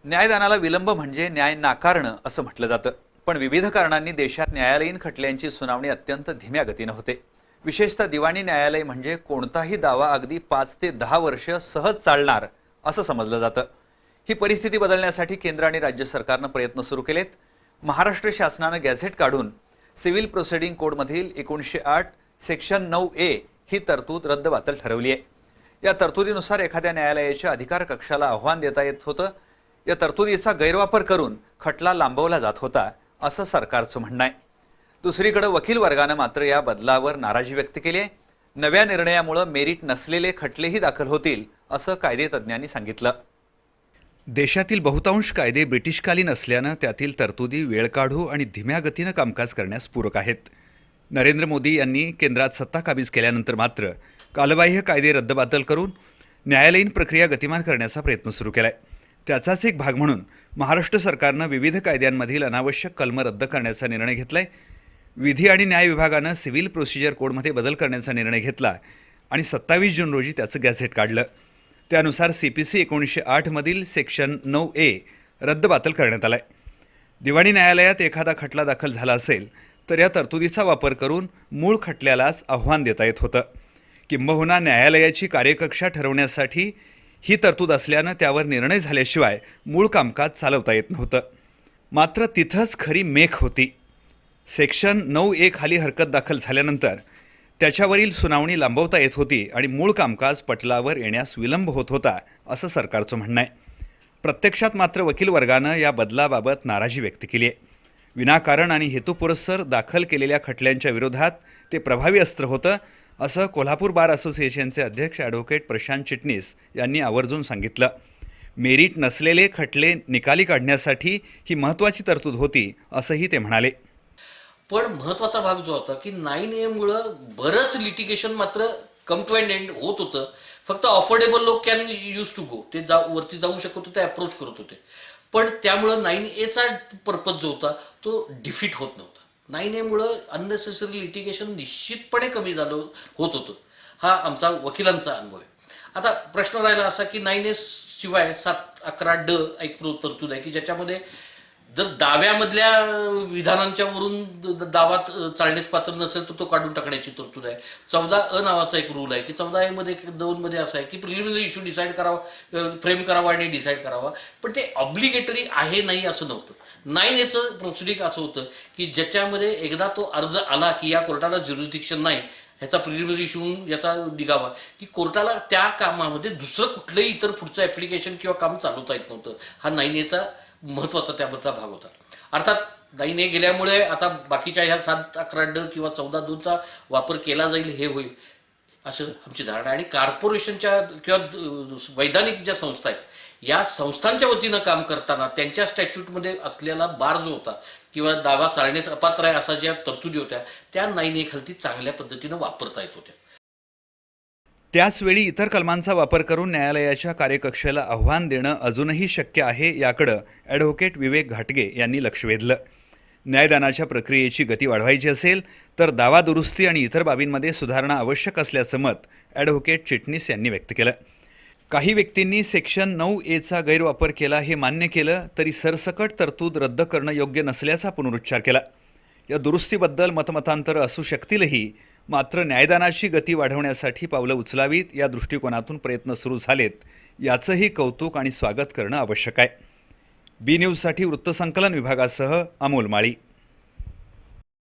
न्यायदानाला विलंब म्हणजे न्याय नाकारणं असं म्हटलं जातं. पण विविध कारणांनी देशात न्यायालयीन खटल्यांची सुनावणी अत्यंत धीम्या गतीनं होते. विशेषतः दिवाणी न्यायालय म्हणजे कोणताही दावा अगदी 5 ते 10 वर्ष सहज चालणार असं समजलं जातं. ही परिस्थिती बदलण्यासाठी केंद्र आणि राज्य सरकारनं प्रयत्न सुरू केलेत. महाराष्ट्र शासनानं गॅझेट काढून सिव्हिल प्रोसिडिंग कोडमधील 1908 सेक्शन 9A ही तरतूद रद्दबातल ठरवली आहे. या तरतुदीनुसार एखाद्या न्यायालयाच्या अधिकार कक्षाला आव्हान देता येत होतं. या तरतुदीचा गैरवापर करून खटला लांबवला जात होता असं सरकारचं म्हणणं आहे. दुसरीकडे वकील वर्गानं मात्र या बदलावर नाराजी व्यक्त केली आहे. नव्या निर्णयामुळे मेरिट नसलेले खटलेही दाखल होतील असं कायदेतज्ञांनी सांगितलं. देशातील बहुतांश कायदे ब्रिटिशकालीन असल्यानं त्यातील तरतुदी वेळकाढू आणि धीम्या गतीनं कामकाज करण्यास पूरक आहेत. नरेंद्र मोदी यांनी केंद्रात सत्ता काबीज केल्यानंतर मात्र कालबाह्य कायदे रद्दबातल करून न्यायालयीन प्रक्रिया गतिमान करण्याचा प्रयत्न सुरू केला आहे. त्याचाच एक भाग म्हणून महाराष्ट्र सरकारनं विविध कायद्यांमधील अनावश्यक कलमं रद्द करण्याचा निर्णय घेतला आहे. विधी आणि न्याय विभागानं सिव्हिल प्रोसिजर कोडमध्ये बदल करण्याचा निर्णय घेतला आणि 27 जून रोजी त्याचं गॅझेट काढलं. त्यानुसार CPC 1908 मधील सेक्शन 9A रद्दबातल करण्यात आला आहे. दिवाणी न्यायालयात एखादा खटला दाखल झाला असेल तर या तरतुदीचा वापर करून मूळ खटल्यालाच आव्हान देता येत होतं. किंबहुना न्यायालयाची कार्यकक्षा ठरवण्यासाठी ही तरतूद असल्यानं त्यावर निर्णय झाल्याशिवाय मूळ कामकाज चालवता येत नव्हतं. मात्र तिथंच खरी मेख होती. सेक्शन 9A खाली हरकत दाखल झाल्यानंतर त्याच्यावरील सुनावणी लांबवता येत होती आणि मूळ कामकाज पटलावर येण्यास विलंब होत होता असं सरकारचं म्हणणं आहे. प्रत्यक्षात मात्र वकील वर्गानं या बदलाबाबत नाराजी व्यक्त केली आहे. विनाकारण आणि हेतुपुरस्सर दाखल केलेल्या खटल्यांच्या विरोधात ते प्रभावी अस्त्र होतं असं कोल्हापूर बार असोसिएशनचे अध्यक्ष ॲडव्होकेट प्रशांत चिटणीस यांनी आवर्जून सांगितलं. मेरिट नसलेले खटले निकाली काढण्यासाठी ही महत्त्वाची तरतूद होती असंही ते म्हणाले. पण महत्त्वाचा भाग जो होता की 9A मुळे बरंच लिटिगेशन मात्र कम टू एंड एंड होत होतं. फक्त अफोर्डेबल लोक कॅन यूज टू गो, ते वरती जाऊ शकत होते, अप्रोच करत होते. पण त्यामुळं 9Aचा पर्पज जो होता तो डिफीट होत नव्हता. 9A मुळे अननेसेसरी लिटिगेशन निश्चितपणे कमी झालं होत होतं. हा आमचा वकिलांचा अनुभव आहे. आता प्रश्न राहिला असा की 9A शिवाय 711D एक तरतूद आहे की ज्याच्यामध्ये जर दाव्यामधल्या विधानांच्या वरून दावा चालण्यास पात्र नसेल तर तो काढून टाकण्याची तरतूद आहे. 14A नावाचा एक रूल आहे की 14A मध्ये 2 मध्ये असं आहे की प्रिलिमिनरी इश्यू डिसाईड करावा, फ्रेम करावा आणि डिसाईड करावा. पण ते ऑब्लिगेटरी आहे नाही असं नव्हतं. 9Aचं प्रोसिडिंग असं होतं की ज्याच्यामध्ये एकदा तो अर्ज आला की या कोर्टाला ज्युरिस्डिक्शन नाही, ह्याचा प्रिलिमिनरी इश्यू याचा निघावा की कोर्टाला त्या कामामध्ये दुसरं कुठलंही इतर पुढचं ॲप्लिकेशन किंवा काम चालवता येत नव्हतं. हा 9Aचा महत्त्वाचा त्याबद्दलचा भाग होता. अर्थात 9A गेल्यामुळे आता बाकीच्या ह्या 711D किंवा 14(2)चा वापर केला जाईल हे होईल असं आमची धारणा आहे. आणि कॉर्पोरेशनच्या किंवा वैधानिक ज्या संस्था आहेत या संस्थांच्या वतीनं काम करताना त्यांच्या स्टॅच्यूटमध्ये असलेला बार जो होता किंवा दावा चालण्यास अपात्र आहे असा ज्या तरतुदी होत्या त्या 9A खालती चांगल्या पद्धतीनं वापरता येत होत्या. त्याचवेळी इतर कलमांचा वापर करून न्यायालयाच्या कार्यकक्षेला आव्हान देणं अजूनही शक्य आहे याकडं ॲडव्होकेट विवेक घाटगे यांनी लक्ष वेधलं. न्यायदानाच्या प्रक्रियेची गती वाढवायची असेल तर दावा दुरुस्ती आणि इतर बाबींमध्ये सुधारणा आवश्यक असल्याचं मत ॲडव्होकेट चिटणीस यांनी व्यक्त केलं. काही व्यक्तींनी सेक्शन 9Aचा गैरवापर केला हे मान्य केलं तरी सरसकट तरतूद रद्द करणं योग्य नसल्याचा पुनरुच्चार केला. या दुरुस्तीबद्दल मतमतांतरं असू शकतीलही, मात्र न्यायदानाची गती वाढवण्यासाठी पावलं उचलावीत या दृष्टिकोनातून प्रयत्न सुरू झालेत याचंही कौतुक आणि स्वागत करणं आवश्यक आहे. बी न्यूजसाठी वृत्तसंकलन विभागासह अमोल माळी.